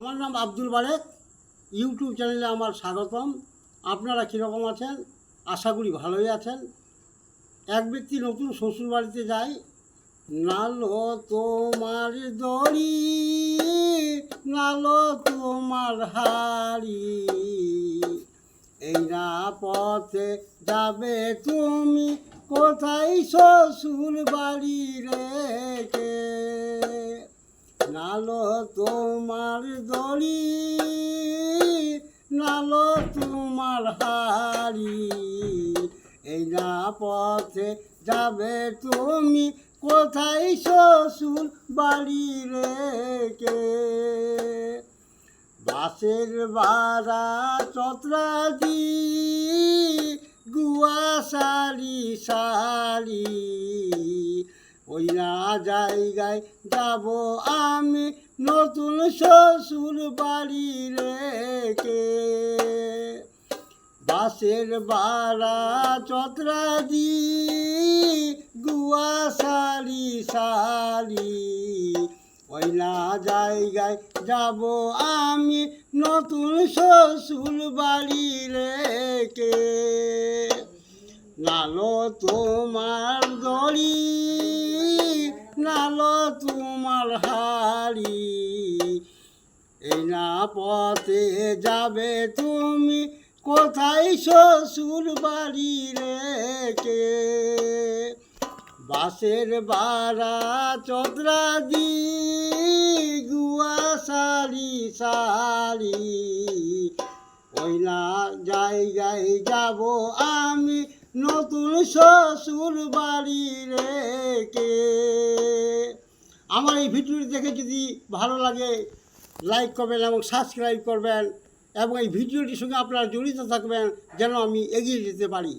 আমার নাম আব্দুল বারেক। ইউটিউব চ্যানেলে আমার স্বাগতম। আপনারা কীরকম আছেন? আশা করি ভালোই আছেন। এক ব্যক্তি নতুন শ্বশুরবাড়িতে যায়। নালো তোমার দড়ি, নালো তোমার হাড়ি, এই না পথে যাবে তুমি কোথায় শ্বশুর বাড়ি রেখে। নালো তোমার দড়ি, নালো তোমার হাড়ি, এই না পথে যাবে তুমি কোথায় শ্বশুর বাড়ি রেখে। বাসের বাড়া চত্রাদি গুয়া শাড়ি শাড়ি, ওই না জায়গায় যাব আমি নতুন শ্বশুর বাড়ি রেখে। বাসের বাড়া চত্রাদি গুয়া শাড়ি শাড়ি, ওই না জায়গায় যাব আমি নতুন শ্বশুর বাড়ি রেখে। নালো তোমার দড়ি, নালো তোমার হাড়ি, এই না পথে যাবে তুমি কোথায় শ্বশুর বাড়ি রেখে। বাসের বাড়া চত্রাদি গুয়া শাড়ি শাড়ি, ওই না জায়গায় যাব আমি নতুন শ্বশুর বাড়ি রেখে। আমার এই ভিডিওটি দেখে যদি ভালো লাগে লাইক করবেন এবং সাবস্ক্রাইব করবেন এবং এই ভিডিওটির সঙ্গে আপনারা জড়িত থাকবেন যেন আমি এগিয়ে যেতে পারি।